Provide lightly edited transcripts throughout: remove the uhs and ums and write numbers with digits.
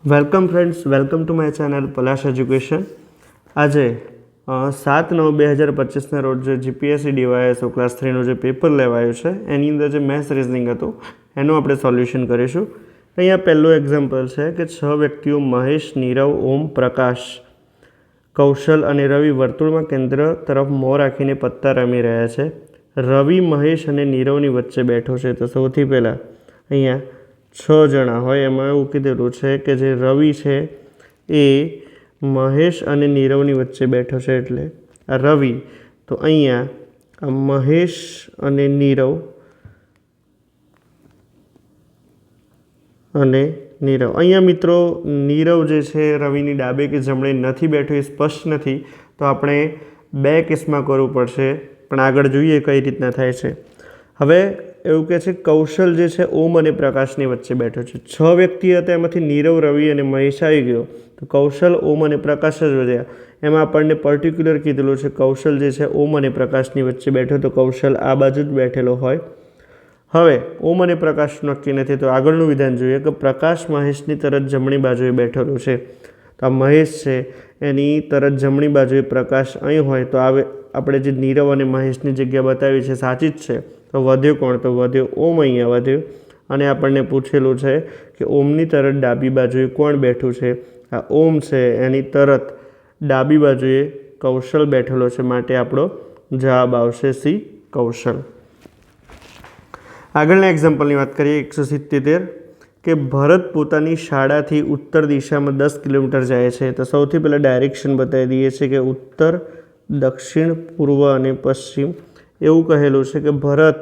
Welcome friends, welcome to my channel Palash education. આજે 7/9/2025ના રોજ જે જીપીએસસી ડીવાયએસઓ ક્લાસ 3નું જે પેપર લેવાયું છે એની અંદર જે મેથ્સ રિઝનિંગ હતું એનું આપણે સોલ્યુશન કરીશું. અહીંયા પહેલું એક્ઝામ્પલ છે કે 6 વ્યક્તિઓ મહેશ, નીરવ, ઓમ, પ્રકાશ, કૌશલ અને રવિ વર્તુળમાં કેન્દ્ર તરફ મોં રાખીને પત્તા રમી રહ્યા છે. રવિ મહેશ અને નીરવની વચ્ચે બેઠો છે. તો સૌથી પહેલાં અહીંયા 6 જણા હોય એમાં એવું કીધેલું છે કે જે રવિ છે એ મહેશ અને નીરવની વચ્ચે બેઠો છે, એટલે આ રવિ. તો અહીંયા આ મહેશ અને નીરવ અહીંયા મિત્રો નીરવ જે છે રવિની ડાબે કે જમણે નથી બેઠો એ સ્પષ્ટ નથી, તો આપણે 2 કેસમાં કરવું પડશે, પણ આગળ જોઈએ કઈ રીતના થાય છે. હવે એવું કહે છે કૌશલ જે છે ઓમ અને પ્રકાશની વચ્ચે બેઠો છે. 6 વ્યક્તિ હતા એમાંથી નીરવ, રવિ અને મહેશ આવી ગયો, તો કૌશલ, ઓમ અને પ્રકાશ જ વધ્યા. એમાં આપણને પર્ટિક્યુલર કીધેલું છે કૌશલ જે છે ઓમ અને પ્રકાશની વચ્ચે બેઠો, તો કૌશલ આ બાજુ જ બેઠેલો હોય. હવે ઓમ અને પ્રકાશ નક્કી નથી, તો આગળનું વિધાન જોઈએ કે પ્રકાશ મહેશની તરત જમણી બાજુએ બેઠેલો છે. તો આ મહેશ છે એની તરત જમણી બાજુએ પ્રકાશ અહીં હોય, તો આપણે જે નીરવ અને મહેશની જગ્યા બતાવી છે સાચી જ છે. તો વધ્યો કોણ? તો વધ્યો ઓમ, અહીંયા વધ્યો. અને આપણને પૂછેલું છે કે ઓમની તરત ડાબી બાજુએ કોણ બેઠું છે? આ ઓમ છે એની તરત ડાબી બાજુએ કૌશલ બેઠેલો છે, માટે આપણો જવાબ આવશે સી, કૌશલ. આગળના એક્ઝામ્પલની વાત કરીએ. 177 કે ભરત પોતાની શાળાથી ઉત્તર દિશામાં 10 કિલોમીટર જાય છે. તો સૌથી પહેલાં ડાયરેક્શન બતાવી દઈએ છીએ કે ઉત્તર, દક્ષિણ, પૂર્વ અને પશ્ચિમ. એવું કહેલું છે કે ભરત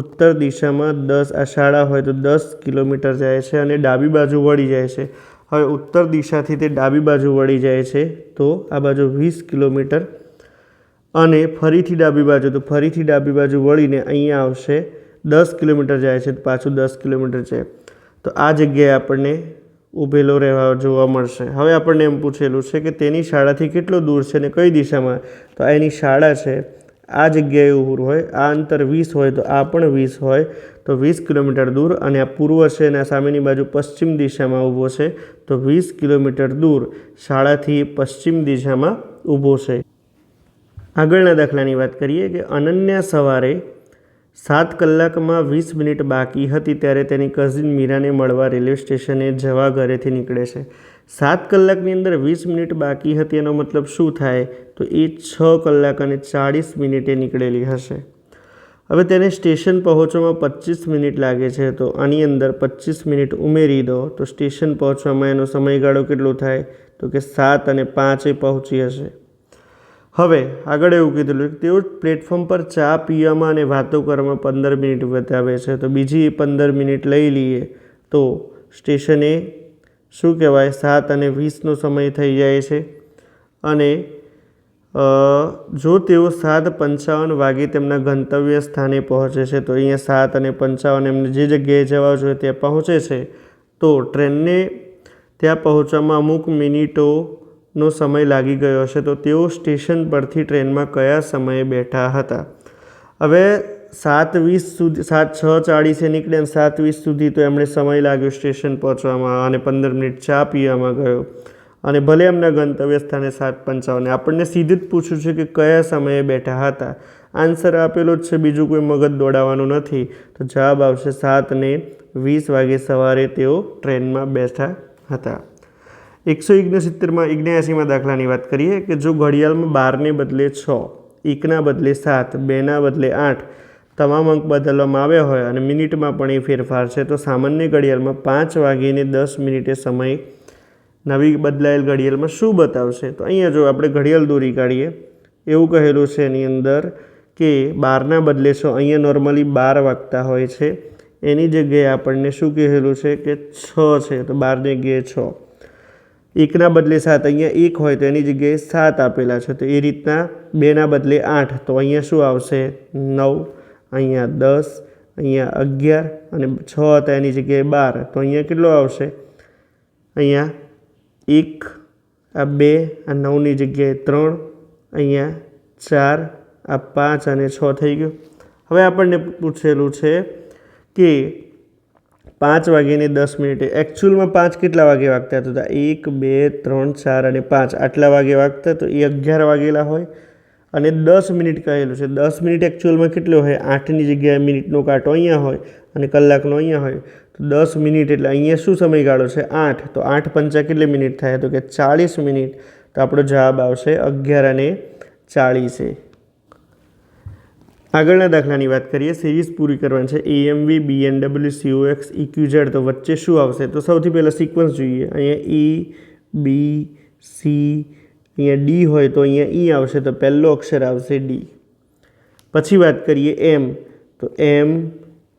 ઉત્તર દિશામાં આ શાળા હોય તો 10 કિલોમીટર જાય છે અને ડાબી બાજુ વળી જાય છે. હવે ઉત્તર દિશાથી તે ડાબી બાજુ વળી જાય છે તો આ બાજુ 20 કિલોમીટર, અને ફરીથી ડાબી બાજુ, તો ફરીથી ડાબી બાજુ વળીને અહીંયા આવશે 10 કિલોમીટર જાય છે, તો પાછું 10 કિલોમીટર છે. તો આ જગ્યાએ આપણને ઊભેલો રહેવા જોવા મળશે. હવે આપણને એમ પૂછેલું છે કે તેની શાળાથી કેટલો દૂર છે અને કઈ દિશામાં? તો આ એની શાળા છે, આ જગ્યાએ ઊભું હોય, આ અંતર 20 હોય તો આ પણ 20 હોય, તો 20 કિલોમીટર દૂર. અને આ પૂર્વ છે અને આ સામેની બાજુ પશ્ચિમ દિશામાં ઊભો છે, તો 20 કિલોમીટર દૂર શાળાથી પશ્ચિમ દિશામાં ઊભો છે. આગળના દાખલાની વાત કરીએ કે અનન્યા સવારે 7 કલાકમાં 20 મિનિટ બાકી હતી ત્યારે તેની કઝિન મીરાને મળવા રેલવે સ્ટેશને જવા ઘરેથી નીકળે છે. 7 કલાકની અંદર 20 મિનિટ બાકી હતી એનો મતલબ શું થાય? તો એ 6 કલાક અને 40 મિનિટે નીકળેલી હશે. હવે તેને સ્ટેશન પહોંચવામાં 25 મિનિટ લાગે છે, તો આની અંદર 25 મિનિટ ઉમેરી દો તો સ્ટેશન પહોંચવામાં એનો સમયગાળો કેટલો થાય? તો કે 7 અને 5 પહોંચી હશે. હવે આગળ એવું કીધેલું કે તેઓ પ્લેટફોર્મ પર ચા પીવામાં અને વાતો કરવામાં 15 મિનિટ બતાવે છે, તો બીજી 15 મિનિટ લઈ લઈએ તો સ્ટેશને શું કહેવાય 7 અને 20નો સમય થઈ જાય છે. અને જો તેઓ 7:55 વાગે તેમના ગંતવ્ય સ્થાને પહોંચે છે, તો અહીંયા 7 અને 55 એમને જે જગ્યાએ જવા જોઈએ ત્યાં પહોંચે છે, તો ટ્રેનને ત્યાં પહોંચવામાં અમુક મિનિટોનો સમય લાગી ગયો હશે, તો તેઓ સ્ટેશન પરથી ટ્રેનમાં કયા સમયે બેઠા હતા? હવે 7:20 સુધી, 6:40 નીકળે અને 7:20 સુધી તો એમણે સમય લાગ્યો સ્ટેશન પહોંચવામાં, અને 15 મિનિટ ચા પીવામાં ગયો, અને ભલે એમના ગંતવ્ય સ્થાને 7:55. આપણને સીધું જ પૂછ્યું છે કે કયા સમયે બેઠા હતા. આન્સર આપેલો જ છે, બીજું કોઈ મગજ દોડાવવાનું નથી. તો જવાબ આવશે 7:20 વાગે સવારે તેઓ ટ્રેનમાં બેઠા હતા. 179માં દાખલાની વાત કરીએ કે જો ઘડિયાળમાં 12ને બદલે 6, 1ના બદલે 7, 2ના બદલે 8 તમામ અંક બદલવામાં આવ્યા હોય અને મિનિટમાં પણ એ ફેરફાર છે, તો સામાન્ય ઘડિયાળમાં 5:10 સમય નવી બદલાયેલ ઘડિયાળમાં શું બતાવશે? તો અહીંયા જો આપણે ઘડિયાળ દોરી કાઢીએ, એવું કહેલું છે એની અંદર કે 12ના બદલે 6, અહીંયા નોર્મલી 12 વાગતા હોય છે, એની જગ્યાએ આપણને શું કહેલું છે કે 6 છે, તો 12 જગ્યાએ 6. 1ના બદલે 7, અહીંયા 1 હોય તો એની જગ્યાએ 7 આપેલા છે, તો એ રીતના 2ના બદલે 8, તો અહીંયા શું આવશે? 9, અહીંયા 10, અહીંયા 11, અને 6 હતા એની જગ્યાએ 12, તો અહીંયા કેટલો આવશે? અહીંયા 1, આ 2, આ 9ની જગ્યાએ 3, અહીંયા 4, આ 5 અને 6 થઈ ગયું. હવે આપણને પૂછેલું છે કે 5 વાગ્યે 10 મિનિટે. એકચ્યુઅલમાં 5 કેટલા વાગે વાગતા હતા? 1 2 3 4 અને 5 આટલા વાગે વાગતા, તો એ 11 વાગેલા હોય. અને 10 મિનિટ કહેલું છે. 10 મિનિટ એકચ્યુઅલમાં કેટલો હોય? 8ની જગ્યાએ મિનિટનો કાંટો અહીંયા હોય અને કલાકનો અહીંયા હોય. તો 10 મિનિટ એટલે અહીંયા શું સમયગાળો છે? 8. તો 8 પંચા કેટલી મિનિટ થાય? તો કે 40 મિનિટ. તો આપણો જવાબ આવશે 11 અને 40. આગળના દાખલાની વાત કરીએ. સિરીઝ પૂરી કરવાની છે. AMV BMW COX EQZ. તો વચ્ચે શું આવશે? તો સૌથી પહેલાં સિક્વન્સ જોઈએ. અહીંયા A B C, અહીંયા D હોય તો અહીંયા E આવશે, તો પહેલો અક્ષર આવશે D. પછી વાત કરીએ M. તો M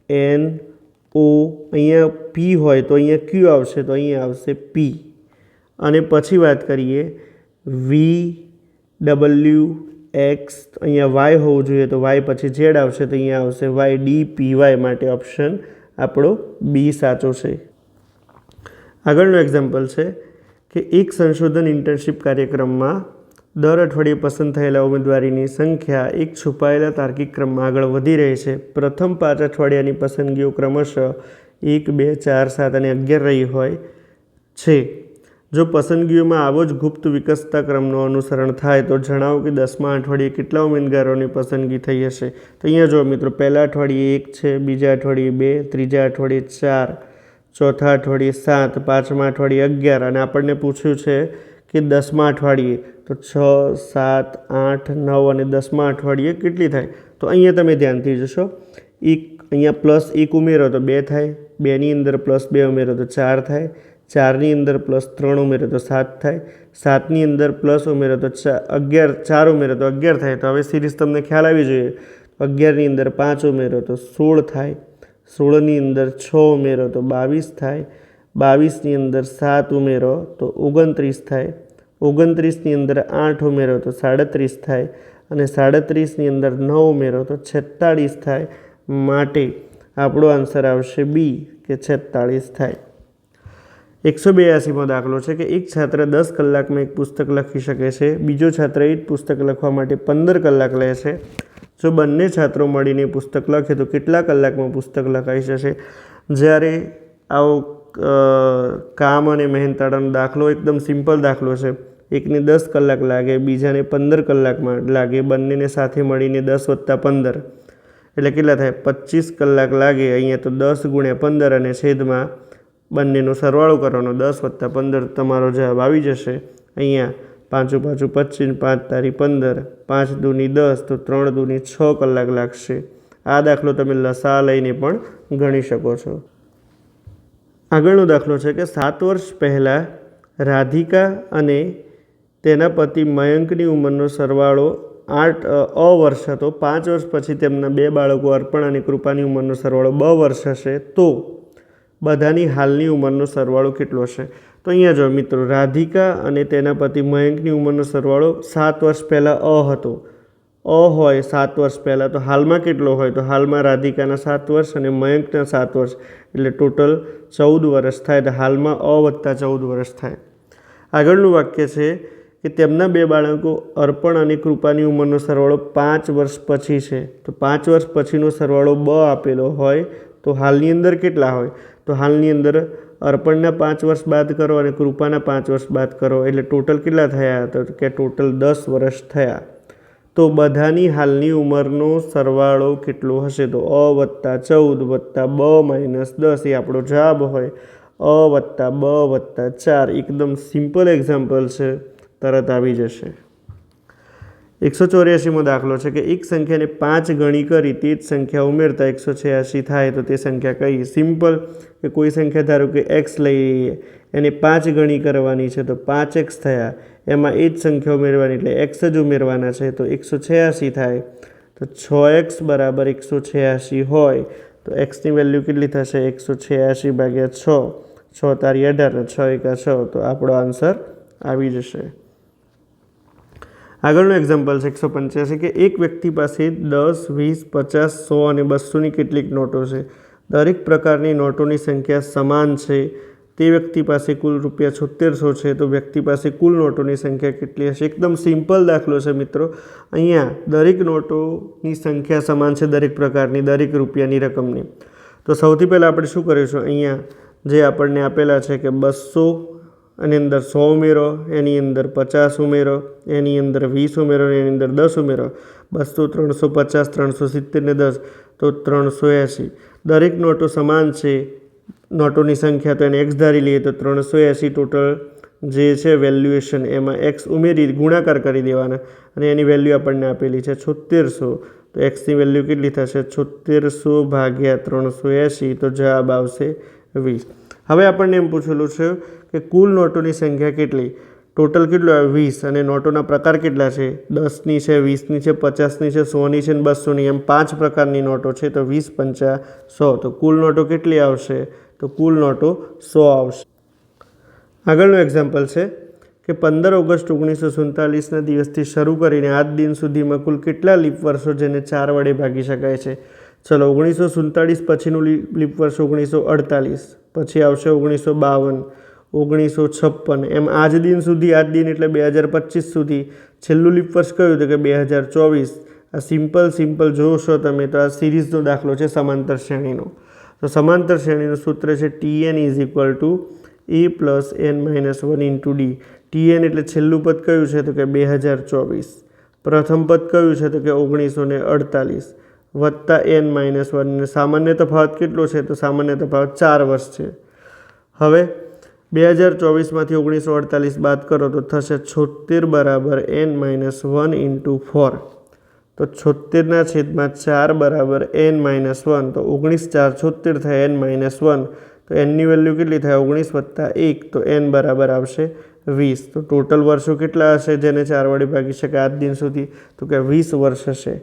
N O, અહીંયા P હોય તો અહીંયા Q આવશે, તો અહીંયા આવશે P. અને પછી વાત કરીએ V W X, અહીંયા Y હોવું જોઈએ તો Y પછી Z આવશે, તો અહીંયા આવશે Y. D P Y માટે ઓપ્શન આપણો B સાચો છે. આગળનું એક્ઝામ્પલ છે કે એક સંશોધન ઇન્ટર્નશીપ કાર્યક્રમમાં દર અઠવાડિયે પસંદ થયેલા ઉમેદવારીની સંખ્યા એક છુપાયેલા તાર્કિક ક્રમમાં આગળ વધી રહી છે. પ્રથમ 5 અઠવાડિયાની પસંદગીઓ ક્રમશઃ 1 2 4 7 અને 11 રહી હોય છે. જો પસંદગીઓમાં આવો જ ગુપ્ત વિકસતા ક્રમનું અનુસરણ થાય તો જણાવો કે 10મા અઠવાડિયે કેટલા ઉમેદવારોની પસંદગી થઈ હશે. તો અહીંયા જો મિત્રો, પહેલા અઠવાડિયે 1 છે, બીજા અઠવાડિયે 2, ત્રીજા અઠવાડિયે 4, ચોથા અઠવાડિયે 7, પાંચમા અઠવાડિયે 11 અને આપણને પૂછ્યું છે કે 10મા અઠવાડિયે. તો 6 7 8 9 અને 10મા અઠવાડિયે કેટલી થાય? તો અહીંયા તમે ધ્યાનથી જોશો, અહીંયા +1 ઉમેરો તો 2 થાય, 2ની અંદર +2 ઉમેરો તો 4 થાય, 4ની અંદર +3 ઉમેરો તો 7 થાય, 7ની અંદર પ્લસ ઉમેરો તો 4 ઉમેરો તો 11 થાય. તો હવે સિરીઝ તમને ખ્યાલ આવી જોઈએ. 11ની અંદર 5 ઉમેરો તો 16 થાય, 16ની અંદર 6 ઉમેરો તો 22 થાય, 22ની અંદર 7 ઉમેરો તો 29 થાય, 29ની અંદર 8 ઉમેરો તો 37 થાય અને 37ની અંદર 9 ઉમેરો તો 46 થાય. માટે આપણો આન્સર આવશે B, કે 46 થાય. 182મો દાખલો છે કે એક છાત્ર 10 કલાકમાં એક પુસ્તક લખી શકે છે. બીજો છાત્ર એ જ પુસ્તક લખવા માટે 15 કલાક લે છે. જો બંને છાત્રો મળીને પુસ્તક લખે તો કેટલા કલાકમાં પુસ્તક લખાઈ જશે? જ્યારે આવો કામ અને મહેનતાળાનો દાખલો એકદમ સિમ્પલ દાખલો છે. એકને 10 કલાક લાગે, બીજાને 15 કલાકમાં લાગે. બંનેને સાથે મળીને 10 + 15 એટલે કેટલા થાય? 25 કલાક લાગે. અહીંયા તો 10 × 15 અને છેદમાં બંનેનો સરવાળો કરવાનો. 10 + 15 તમારો જવાબ આવી જશે. અહીંયા 5 × 5 = 25, 5 × 15, 5 × 2 = 10, તો 3 × 2 = 6 કલાક લાગશે. આ દાખલો તમે લસા લઈને પણ ગણી શકો છો. આગળનો દાખલો છે કે 7 વર્ષ પહેલાં રાધિકા અને તેના પતિ મયંકની ઉંમરનો સરવાળો 8 વર્ષ હતો. 5 વર્ષ પછી તેમના 2 બાળકો અર્પણ અને કૃપાની ઉંમરનો સરવાળો 2 વર્ષ હશે. તો બધાની હાલની ઉંમરનો સરવાળો કેટલો હશે? તો અહીંયા જો મિત્રો, રાધિકા અને તેના પતિ મયંકની ઉંમરનો સરવાળો 7 વર્ષ પહેલાં હતો. હોય 7 વર્ષ પહેલાં, તો હાલમાં કેટલો હોય? તો હાલમાં રાધિકાના 7 વર્ષ અને મયંકના 7 વર્ષ એટલે ટોટલ 14 વર્ષ થાય. તો હાલમાં + 14 વર્ષ થાય. આગળનું વાક્ય છે કે તેમના 2 બાળકો અર્પણ અને કૃપાની ઉંમરનો સરવાળો 5 વર્ષ પછી છે. તો 5 વર્ષ પછીનો સરવાળો 2 આપેલો હોય તો હાલની અંદર કેટલા હોય? તો હાલની અંદર અર્પણના 5 વર્ષ બાદ કરો અને કૃપાના 5 વર્ષ બાદ કરો એટલે ટોટલ કેટલા થયા? તો કે ટોટલ 10 વર્ષ થયા. તો બધાની હાલની ઉંમરનો સરવાળો કેટલો હશે? તો A + 14 + B - 10 એ આપણો જવાબ હોય. A + B + 4. એકદમ સિમ્પલ એક્ઝામ્પલ છે, તરત આવી જશે. 184મો દાખલો છે કે એક સંખ્યાને 5 ગણી કરી તે જ સંખ્યા ઉમેરતા 186 થાય તો તે સંખ્યા કઈ? સિમ્પલ, કે કોઈ સંખ્યા ધારો કે x લઈ લઈએ, એને 5 ગણી કરવાની છે તો 5x થયા. એમાં એ જ સંખ્યા ઉમેરવાની એટલે x જ ઉમેરવાના છે તો 186 થાય. તો 6x = 186 હોય તો xની વેલ્યુ કેટલી થશે? 186 / 6. 6 × 18, 6 × 6, તો આપણો આન્સર આવી જશે. આગળનું એક્ઝામ્પલ છે 185 કે એક વ્યક્તિ પાસે 10 20 50 100 અને 200ની કેટલીક નોટો છે. દરેક પ્રકારની નોટોની સંખ્યા સમાન છે. તે વ્યક્તિ પાસે કુલ ₹7600 છે. તો વ્યક્તિ પાસે કુલ નોટોની સંખ્યા કેટલી હશે? એકદમ સિમ્પલ દાખલો છે મિત્રો. અહીંયા દરેક નોટોની સંખ્યા સમાન છે, દરેક પ્રકારની, દરેક રૂપિયાની રકમની. તો સૌથી પહેલાં આપણે શું કરીશું, અહીંયા જે આપણને આપેલા છે કે 200 એની અંદર 100 ઉમેરો, એની અંદર 50 ઉમેરો, એની અંદર 20 ઉમેરો, એની અંદર 10 ઉમેરો, 200, 350, 370 ને 10 તો 380. દરેક નોટો સમાન છે, નોટોની સંખ્યા, તો એને એક્સ ધારી લઈએ તો 380 ટોટલ જે છે વેલ્યુએશન, એમાં એક્સ ઉમેરી ગુણાકાર કરી દેવાના અને એની વેલ્યુ આપણને આપેલી છે 7600. તો એક્સની વેલ્યુ કેટલી થશે, 7600 ભાગ્યા 380, તો જવાબ આવશે 20. હવે આપણને એમ પૂછેલું છે કે કુલ નોટોની સંખ્યા કેટલી, ટોટલ કેટલું આવે 20 અને નોટોના પ્રકાર કેટલા છે, 10ની છે, 20ની છે, 50ની છે, 100ની છે અને 200ની, એમ 5 પ્રકારની નોટો છે. તો 20 × 5 = 100. તો કુલ નોટો કેટલી આવશે, તો કુલ નોટો 100 આવશે. આગળનું એક્ઝામ્પલ છે કે 15 ઓગસ્ટ 1947ના દિવસથી શરૂ કરીને આજ દિન સુધીમાં કુલ કેટલા લીપ વર્ષો જેને 4 વડે ભાગી શકાય છે. ચલો 1947 પછીનું લીપ વર્ષ 1948, પછી આવશે 1952, 1956, એમ આજ દિન સુધી, આજ દિન એટલે 2025 સુધી છેલ્લું લીપ વર્ષ કયું તો કે 2024. આ સિમ્પલ જોશો તમે તો આ સિરીઝનો દાખલો છે સમાંતર શ્રેણીનો. તો સમાંતર શ્રેણીનું સૂત્ર છે Tn = a + n - 1 × d. Tn એટલે છેલ્લું પદ કયું છે તો કે 2024, પ્રથમ પદ કયું છે તો કે 1948 વત્તા n - 1, સામાન્ય તફાવત કેટલો છે તો સામાન્ય તફાવત 4 વર્ષ છે. હવે 2024માંથી 1948 બાદ કરો તો થશે 76 બરાબર n - 1 × 4. તો 76/4 બરાબર n - 1, તો 19 × 4 = 76 થાય n - 1, તો nની વેલ્યુ કેટલી થાય 19 + 1, તો n બરાબર આવશે 20. તો ટોટલ વર્ષો કેટલા હશે જેને 4 વડે ભાગી શકાય આજ દિન સુધી, તો કે 20 વર્ષ હશે.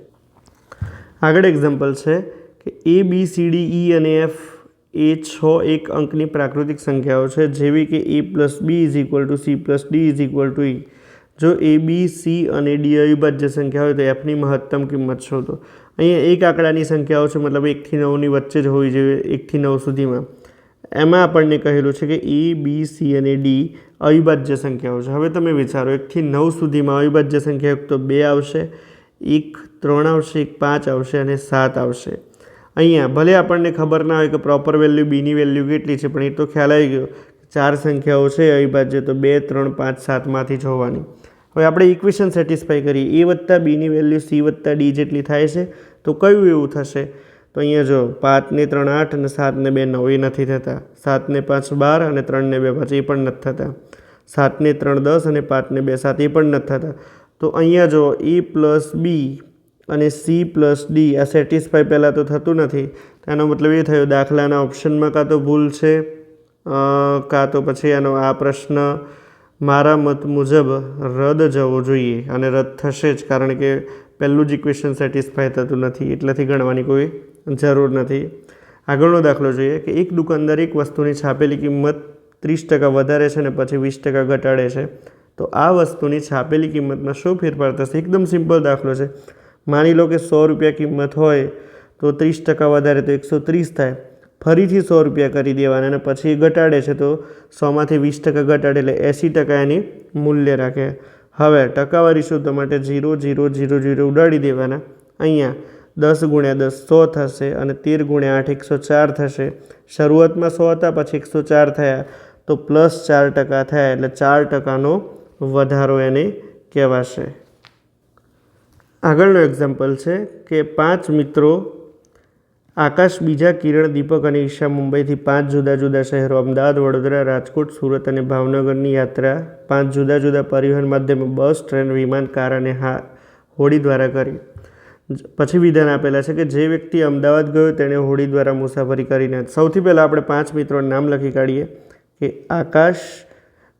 આગળ એક્ઝામ્પલ છે કે ABCDE અને F એ 6 એક અંકની પ્રાકૃતિક સંખ્યાઓ છે, જેવી કે a + b = c + d = e. જો AB, C અને D અવિભાજ્ય સંખ્યા હોય તો Fની મહત્તમ કિંમત શોધો. અહીંયા એક આંકડાની સંખ્યાઓ છે, મતલબ 1 થી 9ની વચ્ચે જ હોવી જોઈએ, 1 થી 9 સુધીમાં. એમાં આપણને કહેલું છે કે A, B, C અને D અવિભાજ્ય સંખ્યાઓ છે. હવે તમે વિચારો 1 થી 9 સુધીમાં અવિભાજ્ય સંખ્યા એક તો 2 આવશે, 1 3 આવશે, 1 5 આવશે અને 7 આવશે. અહીંયા ભલે આપણને ખબર ના હોય કે પ્રોપર વેલ્યુ બીની વેલ્યુ કેટલી છે, પણ એ તો ખ્યાલ આવી ગયો, 4 સંખ્યાઓ છે અવિભાજ્ય, તો 2 3 5 7માંથી જ હોવાની. હવે આપણે ઇક્વેશન સેટિસ્ફાઈ કરીએ, a + bની વેલ્યુ c + d જેટલી થાય છે, તો કયું એવું થશે, તો અહીંયા જો 5 ને 3 8 અને 7 ને 2 9 એ નથી થતા, 7 ને 5 12 અને 3 ને 2 5 એ પણ નથી થતા, 7 ને 3 10 અને 5 ને 2 7 એ પણ નથી થતા. તો અહીંયા જો a + b અને c + d આ સેટિસ્ફાઈ પહેલાં તો થતું નથી. એનો મતલબ એ થયો દાખલાના ઓપ્શનમાં કાં તો ભૂલ છે, કાં તો પછી એનો આ પ્રશ્ન મારા મત મુજબ રદ જવો જોઈએ, અને રદ થશે જ, કારણ કે પહેલું જ ઇક્વેશન સેટિસ્ફાઈ થતું નથી, એટલેથી ગણવાની કોઈ જરૂર નથી. આગળનો દાખલો જોઈએ કે એક દુકાનદાર એક વસ્તુની છાપેલી કિંમત 30% વધારે છે અને પછી 20% ઘટાડે છે, તો આ વસ્તુની છાપેલી કિંમતમાં શું ફેરફાર થશે. એકદમ સિમ્પલ દાખલો છે. માની લો કે 100 રૂપિયા કિંમત હોય તો 30% વધારે તો 130 થાય, ફરીથી 100 રૂપિયા કરી દેવાના અને પછી ઘટાડે છે તો 100માંથી 20% ઘટાડે એટલે 80% એની મૂલ્ય રાખે. હવે ટકાવારી શોધવા માટે 0 0 0 0 ઉડાડી દેવાના. અહીંયા 10 × 10 100 થશે અને 13 × 8 104 થશે. શરૂઆતમાં 100 હતા, પછી 104 થયા, તો +4% થયા, એટલે 4%નો વધારો એને કહેવાશે. આગળનો એક્ઝામ્પલ છે કે 5 મિત્રો આકાશ, બીજા, કિરણ, દીપક અને ઈશા મુંબઈથી 5 જુદા જુદા શહેરો અમદાવાદ, વડોદરા, રાજકોટ, સુરત અને ભાવનગરની યાત્રા 5 જુદા જુદા પરિવહન માધ્યમો બસ, ટ્રેન, વિમાન, કાર અને હોડી દ્વારા કરી. પછી વિધાન આપેલા છે કે જે વ્યક્તિ અમદાવાદ ગયો તેણે હોડી દ્વારા મુસાફરી કરીને. સૌથી પહેલાં આપણે 5 મિત્રોના નામ લખી કાઢીએ કે આકાશ,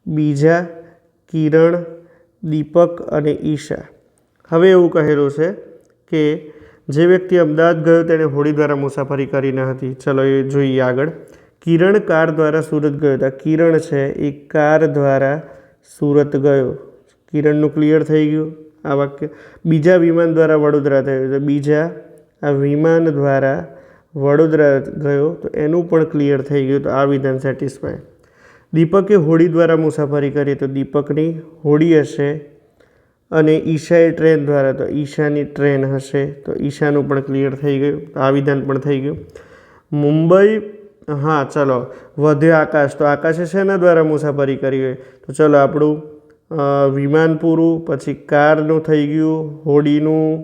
બીજા, કિરણ, દીપક અને ઈશા. હવે એવું કહેલું છે કે જે વ્યક્તિ અમદાવાદ ગયો તેણે હોડી દ્વારા મુસાફરી કરી ન હતી. ચલો એ જોઈએ આગળ. કિરણ કાર દ્વારા સુરત ગયો હતા. કિરણ છે એ કાર દ્વારા સુરત ગયો. કિરણનું ક્લિયર થઈ ગયું આ વાક્ય. બીજા વિમાન દ્વારા વડોદરા થયું, તો બીજા આ વિમાન દ્વારા વડોદરા ગયો, તો એનું પણ ક્લિયર થઈ ગયું, તો આ વિધાન સેટિસ્ફાય. દીપકે હોડી દ્વારા મુસાફરી કરી, તો દીપકની હોડી હશે. અને ઈશાએ ટ્રેન દ્વારા, તો ઈશાની ટ્રેન હશે, તો ઈશાનું પણ ક્લિયર થઈ ગયું, તો આ વિધાન પણ થઈ ગયું. મુંબઈ, હા ચલો, વધ્યો આકાશ, તો આકાશે શેના દ્વારા મુસાફરી કરી હોય? તો ચલો આપણું વિમાન પૂરું, પછી કારનું થઈ ગયું, હોડીનું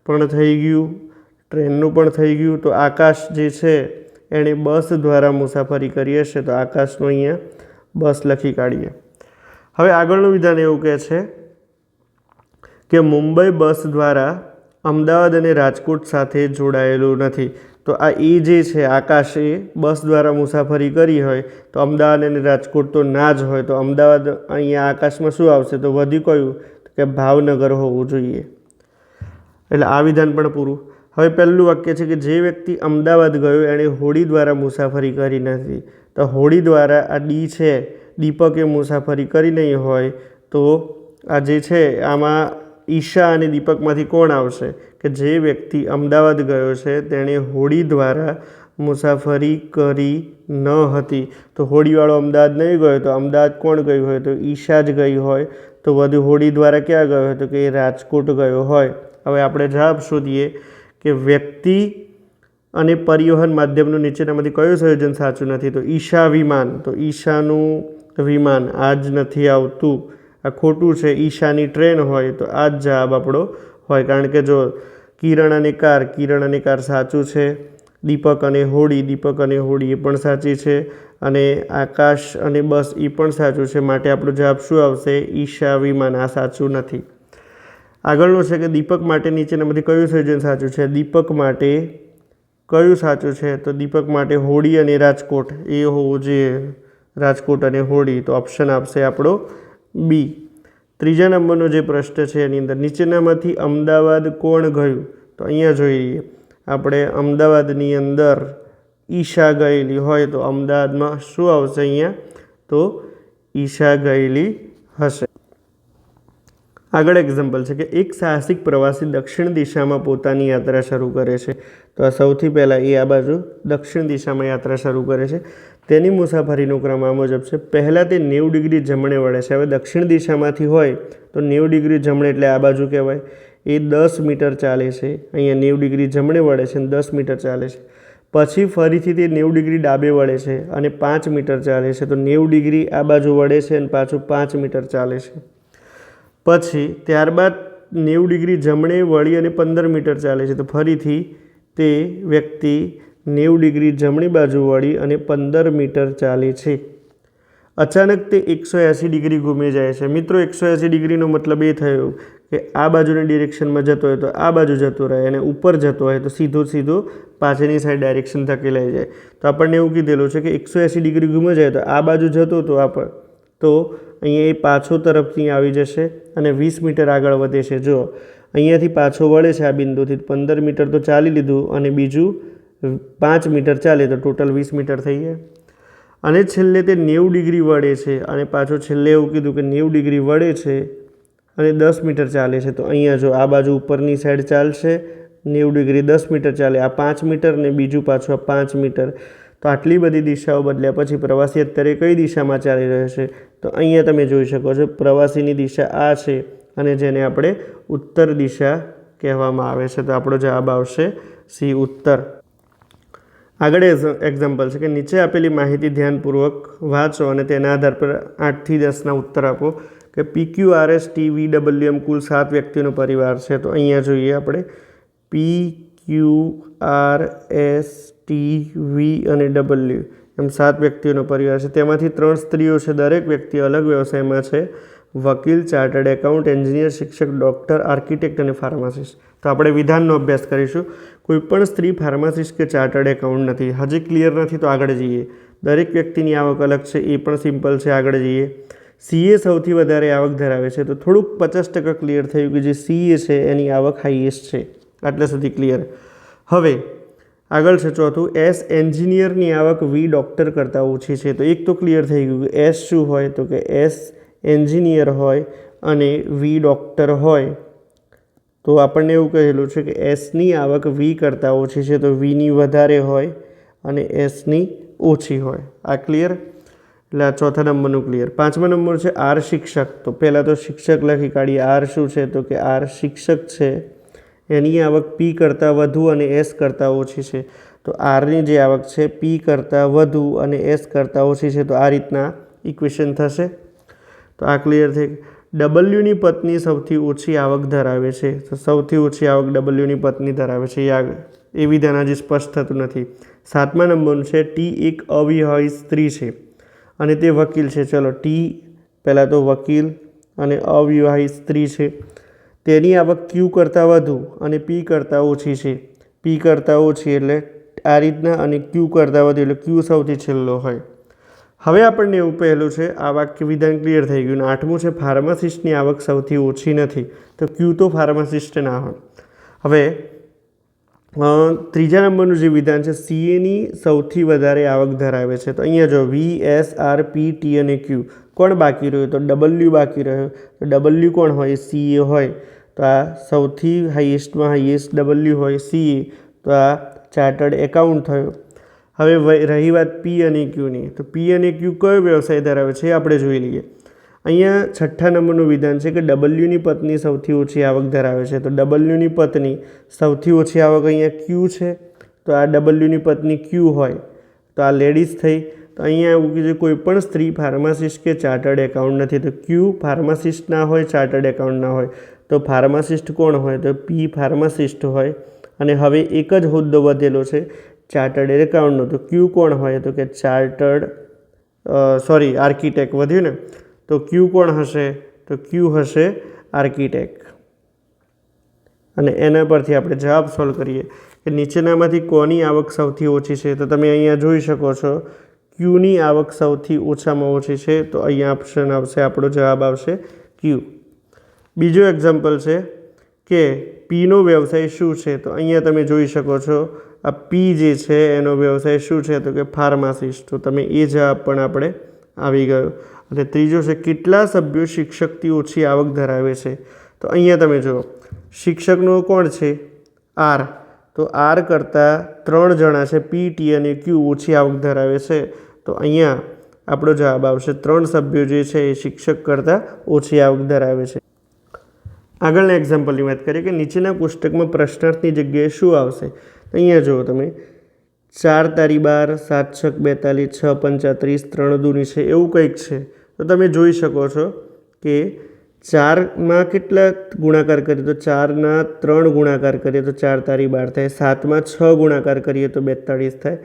પણ થઈ ગયું, ટ્રેનનું પણ થઈ ગયું. તો આકાશ જે છે એણે બસ દ્વારા મુસાફરી કરી હશે, તો આકાશનું અહીંયા બસ લખી કાઢીએ. હવે આગળનું વિધાન એવું કહે છે કે મુંબઈ બસ દ્વારા અમદાવાદ અને રાજકોટ સાથે જોડાયેલું નથી. તો આ એ જે છે આકાશે બસ દ્વારા મુસાફરી કરી હોય તો અમદાવાદ અને રાજકોટ તો ના જ હોય. તો અમદાવાદ અહીંયા આકાશમાં શું આવશે? તો વધ્યું કયું? કે ભાવનગર હોવું જોઈએ. એટલે આ વિધાન પણ પૂરું. હવે પહેલું વાક્ય છે કે જે વ્યક્તિ અમદાવાદ ગયો એણે હોડી દ્વારા મુસાફરી કરી નથી. તો હોડી દ્વારા આ ડી છે, દીપકે મુસાફરી કરી નહીં હોય તો આ જે છે આમાં ઈશા અને દીપકમાંથી કોણ આવશે? કે જે વ્યક્તિ અમદાવાદ ગયો છે તેણે હોડી દ્વારા મુસાફરી કરી ન હતી. તો હોડીવાળો અમદાવાદ નહીં ગયો તો અમદાવાદ કોણ ગયું હોય? તો ઈશા જ ગઈ હોય. તો વધુ હોડી દ્વારા ક્યાં ગયો હોય? તો કે રાજકોટ ગયો હોય. હવે આપણે જવાબ શોધીએ કે વ્યક્તિ અને પરિવહન માધ્યમનું નીચેનામાંથી કયું સંયોજન સાચું નથી? તો ઈશા વિમાન. તો ઈશાનું વિમાન આ જ નથી આવતું, આ ખોટું છે. ઈશાની ટ્રેન હોય તો આ જ જવાબ આપણો હોય. કારણ કે જો કિરણ અને કાર, કિરણ અને કાર સાચું છે. દીપક અને હોડી, દીપક અને હોડી એ પણ સાચી છે. અને આકાશ અને બસ એ પણ સાચું છે. માટે આપણો જવાબ શું આવશે? ઈશા વિમાન. આ સાચું નથી. આગળનું છે કે દીપક માટે નીચેનામાંથી કયું સંયોજન સાચું છે? દીપક માટે કયું સાચું છે? તો દીપક માટે હોડી અને રાજકોટ એ હોવું જોઈએ. રાજકોટ અને હોડી. તો ઓપ્શન આપશે આપણો બી. ત્રીજા નંબરનો જે પ્રશ્ન છે એની અંદર નીચેનામાંથી અમદાવાદ કોણ ગયું? તો અહીંયા જોઈએ આપણે અમદાવાદની અંદર ઈશા ગયેલી હોય તો અમદાવાદમાં શું આવશે અહીંયા? તો ઈશા ગયેલી હશે. આગળ એક્ઝામ્પલ છે કે એક સાહસિક પ્રવાસી દક્ષિણ દિશામાં પોતાની યાત્રા શરૂ કરે છે. તો આ સૌથી પહેલાં એ આ બાજુ દક્ષિણ દિશામાં યાત્રા શરૂ કરે છે. તેની મુસાફરીનો ક્રમ આ મુજબ છે. પહેલાં તે 90 ડિગ્રી જમણે વળે છે. હવે દક્ષિણ દિશામાંથી હોય તો 90 ડિગ્રી જમણે એટલે આ બાજુ કહેવાય. એ 10 મીટર ચાલે છે. અહીંયા 90 ડિગ્રી જમણે વળે છે અને 10 મીટર ચાલે છે. પછી ફરીથી તે 90 ડિગ્રી ડાબે વળે છે અને 5 મીટર ચાલે છે. તો 90 ડિગ્રી આ બાજુ વળે છે અને પાછું 5 મીટર ચાલે છે. પછી ત્યારબાદ 90 ડિગ્રી જમણે વળી અને 15 મીટર ચાલે છે. તો ફરીથી તે વ્યક્તિ 90 ડિગ્રી જમણી બાજુ વળી અને 15 મીટર ચાલે છે. અચાનક તે 180 ડિગ્રી ઘૂમી જાય છે. મિત્રો 180 ડિગ્રીનો મતલબ એ થયો કે આ બાજુની ડિરેક્શનમાં જતો હોય તો આ બાજુ જતો રહે અને ઉપર જતો હોય તો સીધો પાછળની સાઈડ ડાયરેક્શન ધકેલાઈ જાય. તો આપણને એવું કીધેલું છે કે 180 ડિગ્રી ઘૂમી જાય તો આ બાજુ જતો તો અહીંયા એ પાછો તરફથી આવી જશે અને 20 મીટર આગળ વધે છે. જો અહીંયાથી પાછો વળે છે આ બિંદુથી 15 મીટર તો ચાલી લીધું અને બીજું 5 મીટર ચાલે તો ટોટલ 20 મીટર થઈ જાય. અને છેલ્લે તે 90 ડિગ્રી વળે છે અને પાછો છેલ્લે એવું કીધું કે 90 ડિગ્રી વળે છે અને 10 મીટર ચાલે છે. તો અહીંયા જો આ બાજુ ઉપરની સાઈડ ચાલશે 90 ડિગ્રી 10 મીટર ચાલે, આ 5 મીટર ને બીજું પાછું આ 5 મીટર. તો આટલી બધી દિશાઓ બદલ્યા પછી પ્રવાસી અત્યારે કઈ દિશામાં ચાલી રહ્યો છે? તો અહીંયા તમે જોઈ શકો છો પ્રવાસીની દિશા આ છે અને જેને આપણે ઉત્તર દિશા કહેવામાં આવે છે. તો આપણો જવાબ આવશે સી, ઉત્તર. આગળ એક્ઝામ્પલ છે કે નીચે આપેલી માહિતી ધ્યાનપૂર્વક વાંચો અને તેના આધાર પર 8 થી 10ના ઉત્તર આપો. કે PQRSTVWM કુલ 7 વ્યક્તિનો પરિવાર છે. તો અહીંયા જોઈએ આપણે PQRSTV અને W એમ 7 વ્યક્તિઓનો પરિવાર છે. તેમાંથી 3 સ્ત્રીઓ છે. દરેક વ્યક્તિ અલગ વ્યવસાયમાં છે. વકીલ, ચાર્ટર્ડ એકાઉન્ટ, એન્જિનિયર, શિક્ષક, ડૉક્ટર, આર્કિટેક્ટ અને ફાર્માસિસ્ટ. તો આપણે વિધાનનો અભ્યાસ કરીશું. કોઈપણ સ્ત્રી ફાર્માસિસ્ટ કે ચાર્ટર્ડ એકાઉન્ટ નથી. હજી ક્લિયર નથી તો આગળ જઈએ. દરેક વ્યક્તિની આવક અલગ છે એ પણ સિમ્પલ છે. આગળ જઈએ. CA સૌથી વધારે આવક ધરાવે છે. તો થોડુંક 50% ક્લિયર થયું કે જે CA છે એની આવક હાઈએસ્ટ છે. આટલા સુધી ક્લિયર. હવે આગળ છે ચોથું, S એન્જિનિયરની આવક V ડૉક્ટર કરતાં ઓછી છે. તો એક તો ક્લિયર થઈ ગયું કે S શું હોય? તો કે S એન્જિનિયર હોય અને V ડૉક્ટર હોય. તો આપણને એવું કહેલું છે કે Sની આવક V કરતાં ઓછી છે તો Vની વધારે હોય અને Sની ઓછી હોય. આ ક્લિયર? એટલે આ ચોથા નંબરનું ક્લિયર. 5મા નંબર છે R શિક્ષક. તો પહેલાં તો શિક્ષક લખી કાઢીએ. R શું છે? તો કે R શિક્ષક છે. એની આવક P કરતાં વધુ અને S કરતાં ઓછી છે. તો આરની જે આવક છે પી કરતાં વધુ અને એસ કરતાં ઓછી છે. તો આ રીતના ઇક્વેશન થશે. તો આ ક્લિયર થઈ. ડબલ્યુની પત્ની સૌથી ઓછી આવક ધરાવે છે. તો સૌથી ઓછી આવક ડબલ્યુની પત્ની ધરાવે છે. એ વિધાન હજી સ્પષ્ટ થતું નથી. 7મા નંબરનું છે ટી એક અવિવાહિત સ્ત્રી છે અને તે વકીલ છે. ચલો ટી પહેલાં તો વકીલ અને અવિવાહિત સ્ત્રી છે. તેની આવક ક્યુ કરતાં વધુ અને પી કરતાં ઓછી છે. પી કરતાં ઓછી એટલે આ રીતના અને ક્યુ કરતાં વધુ એટલે ક્યુ સૌથી છેલ્લો હોય. હવે આપણને એવું પહેલું છે આ વાક્ય વિધાન ક્લિયર થઈ ગયું. 8મું છે ફાર્માસિસ્ટની આવક સૌથી ઓછી નથી. તો ક્યુ તો ફાર્માસિસ્ટ ના હોય. હવે 3જા નંબરનું જે વિધાન છે સીએની સૌથી વધારે આવક ધરાવે છે. તો અહીંયા જો V S R P T અને ક્યુ કોણ બાકી રહ્યું? તો ડબલ્યુ બાકી રહ્યો. તો ડબલ્યુ કોણ હોય? સીએ હોય. તો આ સૌથી હાઈએસ્ટમાં હાઈએસ્ટ ડબલ્યુ હોય સીએ. તો આ ચાર્ટર્ડ એકાઉન્ટ થયો. હવે રહી વાત પી અને ક્યુની. તો પી અને ક્યુ કયો વ્યવસાય ધરાવે છે એ આપણે જોઈ લઈએ. અહીંયા 6ઠ્ઠા નંબરનું વિધાન છે કે ડબલ્યુની પત્ની સૌથી ઓછી આવક ધરાવે છે. તો ડબલ્યુની પત્ની સૌથી ઓછી આવક અહીંયા ક્યુ છે. તો આ ડબલ્યુની પત્ની ક્યુ હોય. તો આ લેડીઝ થઈ. તો અહીંયા એવું કીધું કોઈ પણ સ્ત્રી ફાર્માસિસ્ટ કે ચાર્ટર્ડ એકાઉન્ટ નથી. તો ક્યુ ફાર્માસિસ્ટ ના હોય, ચાર્ટર્ડ એકાઉન્ટ ના હોય. તો ફાર્માસિસ્ટ કોણ હોય? તો પી ફાર્માસિસ્ટ હોય. અને હવે એક જ હોદ્દો વધેલો છે ચાર્ટર્ડ એકાઉન્ટનો. તો ક્યુ કોણ હોય? તો કે આર્કિટેક્ટ વધ્યું ને. તો ક્યુ કોણ હશે? તો ક્યુ હશે આર્કિટેક્ટ. અને એના પરથી આપણે જવાબ સોલ્વ કરીએ કે નીચેનામાંથી કોની આવક સૌથી ઓછી છે. તો તમે અહીંયા જોઈ શકો છો ક્યુની આવક સૌથી ઓછામાં ઓછી છે. તો અહીંયા ઓપ્શન આવશે, આપણો જવાબ આવશે ક્યુ. બીજો એક્ઝામ્પલ છે કે પીનો વ્યવસાય શું છે. તો અહીંયા તમે જોઈ શકો છો આ પી જે છે એનો વ્યવસાય શું છે? તો કે ફાર્માસિસ્ટ. તો તમે એ જવાબ પણ આપણે આવી ગયો. અને ત્રીજો છે કેટલા સભ્યો શિક્ષકથી ઓછી આવક ધરાવે છે. તો અહીંયા તમે જુઓ શિક્ષકનો કોણ છે? આર. તો આર કરતાં 3 જણા છે પી ટી અને ક્યુ ઓછી આવક ધરાવે છે. તો અહીંયા આપણો જવાબ આવશે 3 સભ્યો જે છે એ શિક્ષક કરતાં ઓછી આવક ધરાવે છે. આગળના એક્ઝામ્પલની વાત કરીએ કે નીચેના કોષ્ટકમાં પ્રશ્નાર્થની જગ્યાએ શું આવશે. અહીંયા જુઓ તમે 4 તારી 12, 7 છક 42, 6 પંચા 30, 3 દૂની છે એવું કંઈક છે. તો તમે જોઈ શકો છો કે 4માં કેટલા ગુણાકાર કરીએ? તો 4ના 3 ગુણાકાર કરીએ તો 4 તારી 12 થાય. 7માં 6 ગુણાકાર કરીએ તો 42 થાય.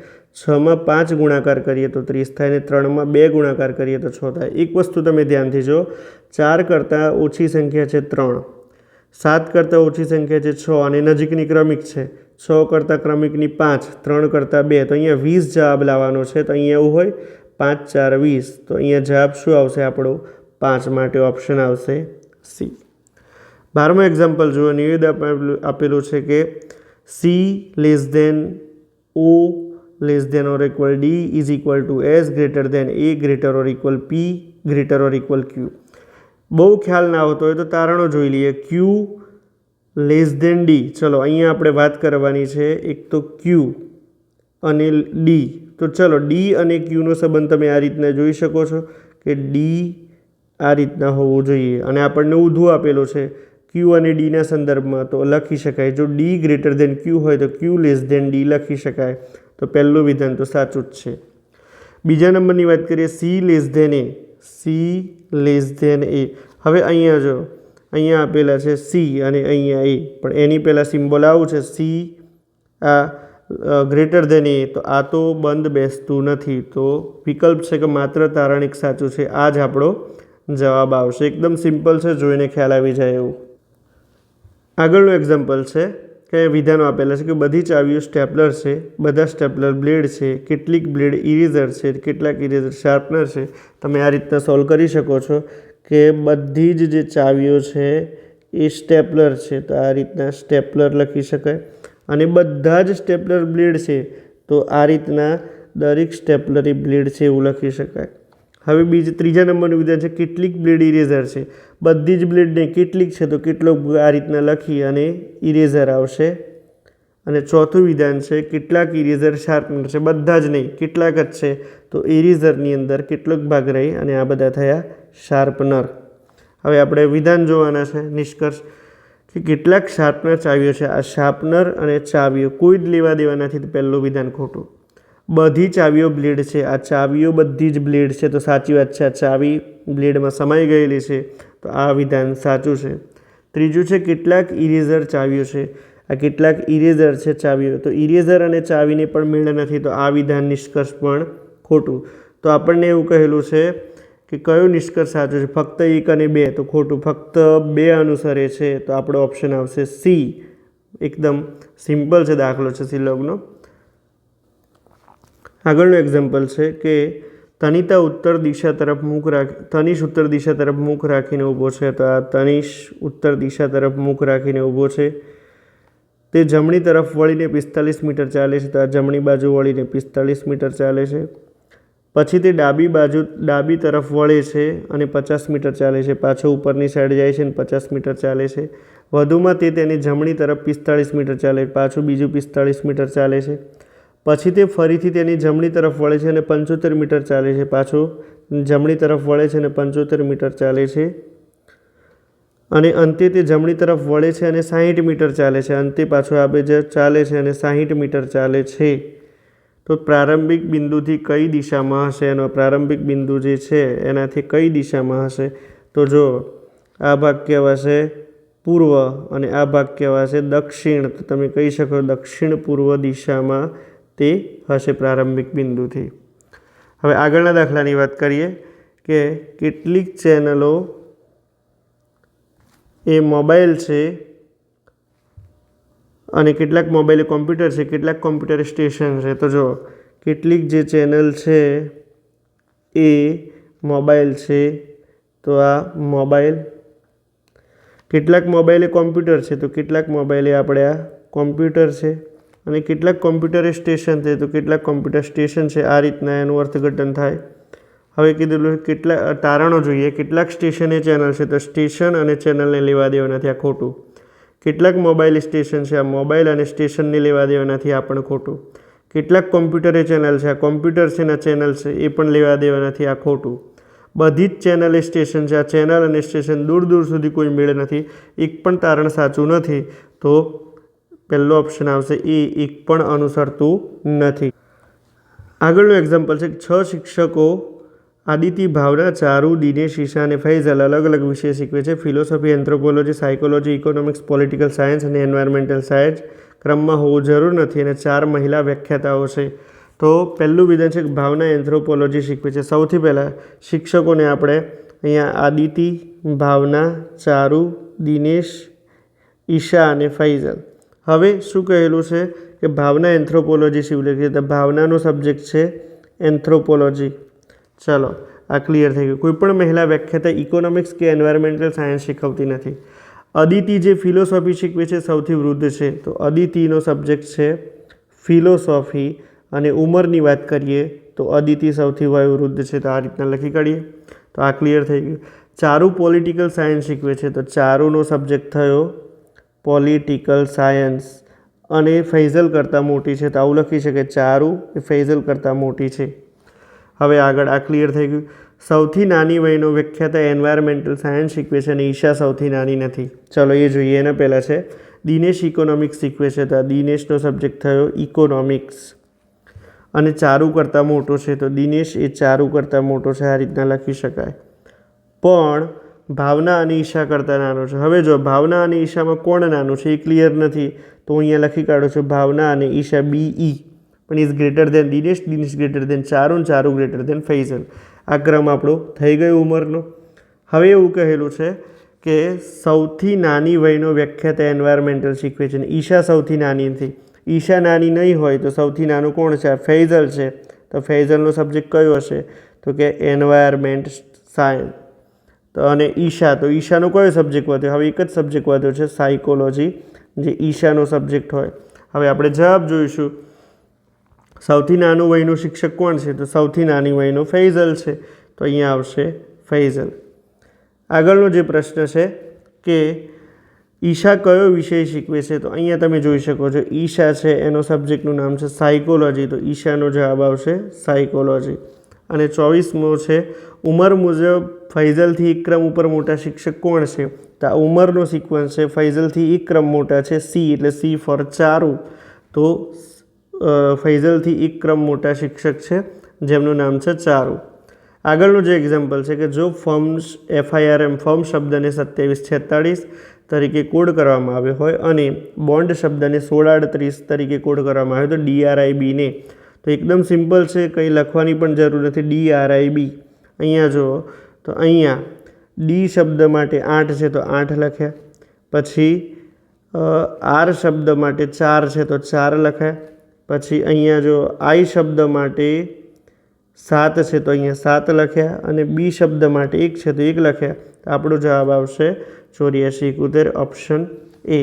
6માં 5 ગુણાકાર કરીએ તો 30 થાય. અને 3માં 2 ગુણાકાર કરીએ તો 6 થાય. એક વસ્તુ તમે ધ્યાનથી જુઓ 4 કરતાં ઓછી સંખ્યા છે 3, 7 કરતાં ઓછી સંખ્યા છે 6 અને નજીકની ક્રમિક છે 6 કરતાં ક્રમિકની 5, 3 કરતાં 2. તો અહીંયા 20 જવાબ લાવવાનો છે. તો અહીંયા એવું હોય 5 4 20. તો અહીંયા જવાબ શું આવશે આપણો? 5 માટે ઓપ્શન આવશે સી. 12મું એક્ઝામ્પલ જુઓ. નિવેદન આપેલું છે કે C less than O less than or equal D is equal to S greater than A greater or equal P greater or equal Q. બહુ ખ્યાલ ના આવતો હોય તો તારણો જોઈ લઈએ. Q less than D. ચલો અહીંયા આપણે વાત કરવાની છે એક તો ક્યુ અને ડી. તો ચલો ડી અને ક્યુનો સંબંધ તમે આ રીતના જોઈ શકો છો કે ડી આ રીતના હોવું જોઈએ. અને આપણને ઊંધું આપેલું છે ક્યુ અને ડીના સંદર્ભમાં. તો લખી શકાય જો ડી ગ્રેટર ધેન ક્યુ હોય તો ક્યુ લેસ ધેન ડી લખી શકાય. તો પહેલું વિધાન તો સાચું જ છે. બીજા નંબરની વાત કરીએ સી લેસ ધેન એ. સી લેસ ધેન એ. હવે અહીંયા જો અહીંયા આપેલા છે સી અને અહીંયા એ, પણ એની પહેલાં સિમ્બોલ આવું છે સી આ ગ્રેટર ધેન એ. તો આ તો બંધ બેસતું નથી. તો વિકલ્પ છે કે માત્ર તારણ એક સાચું છે. આ જ આપણો જવાબ આવશે. એકદમ સિમ્પલ છે, જોઈને ખ્યાલ આવી જાય એવું. આગળનું એક્ઝામ્પલ છે કે વિધાનો આપેલા છે કે બધી ચાવીઓ સ્ટેપલર છે, બધા સ્ટેપલર બ્લેડ છે, કેટલીક બ્લેડ ઇરેઝર છે, કેટલાક ઇરેઝર શાર્પનર છે. તમે આ રીતના સોલ્વ કરી શકો છો કે બધી જ જે ચાવીઓ છે એ સ્ટેપલર છે. તો આ રીતના સ્ટેપલર લખી શકાય. અને બધા જ સ્ટેપલર બ્લેડ છે તો આ રીતના દરેક સ્ટેપલરી બ્લેડ છે એવું લખી શકાય. હવે ત્રીજા નંબરનું વિધાન છે કેટલીક બ્લેડ ઇરેઝર છે. બધી જ બ્લેડ નહીં, કેટલીક છે તો કેટલોક આ રીતના લખી અને ઇરેઝર આવશે. અને ચોથું વિધાન છે કેટલાક ઇરેઝર શાર્પનર છે. બધા જ નહીં, કેટલાક જ છે તો ઇરેઝરની અંદર કેટલોક ભાગ રહી અને આ બધા થયા શાર્પનર. હવે આપણે વિધાન જોવાના છે. નિષ્કર્ષ કે કેટલાક શાર્પનર ચાવીઓ છે, આ શાર્પનર અને ચાવીઓ કોઈ જ લેવા દેવા નથી, તો પહેલું વિધાન ખોટું. બધી ચાવીઓ બ્લેડ છે, આ ચાવીઓ બધી જ બ્લેડ છે, તો સાચી વાત છે. આ ચાવી બ્લેડમાં સમાઈ ગયેલી છે, તો આ વિધાન સાચું છે. ત્રીજું છે કેટલાક ઇરેઝર ચાવીઓ છે, આ કેટલાક ઇરેઝર છે ચાવીઓ, તો ઇરેઝર અને ચાવીને પણ મેળ નથી, તો આ વિધાન નિષ્કર્ષ પણ ખોટું. તો આપણને એવું કહેલું છે કે કયો નિષ્કર્ષ સાચો છે, ફક્ત 1 અને 2, તો ખોટું. ફક્ત 2 અનુસરે છે, તો આપણો ઓપ્શન આવશે સી. એકદમ સિમ્પલ છે દાખલો છે સિલોગનો. આગળનું એક્ઝામ્પલ છે કે તનિષ ઉત્તર દિશા તરફ મુખ રાખીને ઊભો છે, તો આ તનિષ ઉત્તર દિશા તરફ મુખ રાખીને ઊભો છે. તે જમણી તરફ વળીને 45 મીટર ચાલે છે, તો આ જમણી બાજુ વળીને 45 મીટર ચાલે છે. પછી તે ડાબી તરફ વળે છે અને 50 મીટર ચાલે છે. પાછો ઉપરની સાઈડ જાય છે અને 50 મીટર ચાલે છે. વધુમાં તે તેની જમણી તરફ 45 મીટર ચાલે, પાછું બીજું 45 મીટર ચાલે છે. પછી તે ફરીથી તેની જમણી તરફ વળે છે અને 75 મીટર ચાલે છે. પાછું જમણી તરફ વળે છે અને 75 મીટર ચાલે છે. અને અંતે તે જમણી તરફ વળે છે અને 60 મીટર ચાલે છે. અંતે પાછું આ બે ચાલે છે અને 60 મીટર ચાલે છે. તો પ્રારંભિક બિંદુથી કઈ દિશામાં હશે, એનો પ્રારંભિક બિંદુ જે છે એનાથી કઈ દિશામાં હશે, તો જો આ ભાગ કહેવાશે પૂર્વ અને આ ભાગ કહેવાશે દક્ષિણ, તો તમે કહી શકો દક્ષિણ પૂર્વ દિશામાં તે હશે પ્રારંભિક બિંદુથી. હવે આગળના દાખલાની વાત કરીએ કે કેટલીક ચેનલો એ મોબાઈલ છે અને કેટલાક મોબાઈલ એ કોમ્પ્યુટર છે, કેટલાક કોમ્પ્યુટર સ્ટેશન છે. તો જો કેટલીક જે ચેનલ છે એ મોબાઈલ છે, તો આ મોબાઈલ. કેટલાક મોબાઈલ એ કોમ્પ્યુટર છે, તો કેટલાક મોબાઈલ એ આપણે આ કોમ્પ્યુટર છે. અને કેટલાક કોમ્પ્યુટર સ્ટેશન છે, તો કેટલાક કોમ્પ્યુટર સ્ટેશન છે. આ રીતના એનું અર્થઘટન થાય. હવે કીધેલું કેટલાક તારણો જોઈએ. કેટલાક સ્ટેશન એ ચેનલ છે, તો સ્ટેશન અને ચેનલને લેવા દેવા નથી, આ ખોટું. કેટલાક મોબાઈલ સ્ટેશન છે, આ મોબાઈલ અને સ્ટેશનને લેવા દેવા નથી, આ પણ ખોટું. કેટલાક કોમ્પ્યુટર એ ચેનલ છે, આ કોમ્પ્યુટર છે ને ચેનલ છે, એ પણ લેવા દેવા નથી, આ ખોટું. બધી જ ચેનલ એ સ્ટેશન છે, આ ચેનલ અને સ્ટેશન દૂર દૂર સુધી કોઈ મેળ નથી, એક પણ તારણ સાચું નથી. તો પહેલો ઓપ્શન આવશે એ, એક પણ અનુસરતું નથી. આગળનું એક્ઝામ્પલ છે 6 શિક્ષકો આદિતિ, ભાવના, ચારુ, દિનેશ, ઈશા અને ફૈઝલ અલગ અલગ વિષય શીખવે છે. Philosophy, anthropology, psychology, economics, political science અને એન્વાયરમેન્ટલ સાયન્સ ક્રમમાં હોવું જરૂર નથી અને 4 મહિલા વ્યાખ્યાતાઓ છે. તો પહેલું વિધાન છે કે ભાવના એન્થ્રોપોલોજી શીખવે છે. સૌથી પહેલાં શિક્ષકોને આપણે અહીંયા આદિતિ, ભાવના, ચારુ, દિનેશ, ઈશા અને ફૈઝલ. હવે શું કહેલું છે કે ભાવના એન્થ્રોપોલોજી શીખવે છે, તો ભાવનાનો સબ્જેક્ટ છે એન્થ્રોપોલોજી. ચાલો આ ક્લિયર થઈ ગયું. કોઈપણ મહિલા વ્યાખ્યાતા ઇકોનોમિક્સ કે એન્વાયરમેન્ટલ સાયન્સ શીખવતી નથી. અદિતિ જે ફિલોસોફી શીખવે છે સૌથી વૃદ્ધ છે, તો અદિતિનો સબ્જેક્ટ છે ફિલોસોફી. અને ઉંમરની વાત કરીએ તો અદિતિ સૌથી વયોવૃદ્ધ છે, તો આ રીતના લખી કાઢીએ. તો આ ક્લિયર થઈ ગયું. ચારુ પોલિટિકલ સાયન્સ શીખવે છે, તો ચારુનો સબ્જેક્ટ થયો પોલિટિકલ સાયન્સ. અને ફૈઝલ કરતાં મોટી છે, તો આવું લખી શકે ચારુ એ ફૈઝલ કરતાં મોટી છે. હવે આગળ આ ક્લિયર થઈ ગયું. સૌથી નાની વયનો વ્યાખ્યાતા એન્વાયરમેન્ટલ સાયન્સ શીખવે છે અને ઈશા સૌથી નાની નથી. ચલો એ જોઈએ. એના પહેલાં છે દિનેશ ઇકોનોમિક્સ શીખવે છે, તો આ દિનેશનો સબ્જેક્ટ થયો ઇકોનોમિક્સ. અને ચારુ કરતાં મોટો છે, તો દિનેશ એ ચારુ કરતાં મોટો છે, આ રીતના લખી શકાય. પણ ભાવના અને ઈશા કરતાં નાનો છે. હવે જો ભાવના અને ઈશામાં કોણ નાનું છે એ ક્લિયર નથી, તો અહીંયા લખી કાઢો છો ભાવના અને ઈશા BE પણ is greater than Dinesh, Dinesh greater than Charu, Charu greater than Faisal. આ ક્રમ આપણો થઈ ગયો ઉંમરનો. હવે એવું કહેલું છે કે સૌથી નાની વયનો વ્યાખ્યાતા એન્વાયરમેન્ટલ શીખવે છે અને ઈશા સૌથી નાની નથી. ઈશા નાની નહીં હોય તો સૌથી નાનું કોણ છે? ફૈઝલ છે. તો ફૈઝલનો સબ્જેક્ટ કયો હશે? તો કે એન્વાયરમેન્ટ સાયન્સ. તો અને ઈશા, તો ઈશાનો કયો સબ્જેક્ટ વધ્યો? હવે એક જ સબ્જેક્ટ વધ્યો છે સાયકોલોજી, જે ઈશાનો સબ્જેક્ટ હોય. હવે આપણે જવાબ જોઈશું. સૌથી નાનું વયનું શિક્ષક કોણ છે? તો સૌથી નાની વયનો ફૈઝલ છે, તો અહીંયા આવશે ફૈઝલ. આગળનો જે પ્રશ્ન છે કે ઈશા કયો વિષય શીખવે છે? તો અહીંયા તમે જોઈ શકો છો ઈશા છે એનો સબ્જેક્ટનું નામ છે સાયકોલોજી, તો ઈશાનો જવાબ આવશે સાયકોલોજી. અને 24મો છે ઉંમર મુજબ ફૈઝલથી એક ક્રમ ઉપર મોટા શિક્ષક કોણ છે? તો આ ઉંમરનો સિક્વન્સ છે. ફૈઝલથી એક ક્રમ મોટા છે સી, એટલે સી ફોર ચારુ. તો ફૈઝલથી એક ક્રમ મોટા શિક્ષક છે જેમનું નામ છે ચારુ. આગળનું જે એક્ઝામ્પલ છે કે જો FIRM ફર્મ શબ્દને 2746 તરીકે કોડ કરવામાં આવ્યો હોય અને બોન્ડ શબ્દને 1638 તરીકે કોડ કરવામાં આવ્યો તો DRIBને, તો એકદમ સિમ્પલ છે, કંઈ લખવાની પણ જરૂર નથી. DRIB અહીંયા જુઓ તો અહીંયા ડી શબ્દ માટે 8 છે તો 8 લખ્યા, પછી આર શબ્દ માટે 4 છે તો 4 લખાય, પછી અહીંયા જો આઈ શબ્દ માટે 7 છે તો અહીંયા 7 લખ્યા, અને બી શબ્દ માટે 1 છે તો 1 લખ્યા. આપણો જવાબ આવશે 8471, ઓપ્શન એ.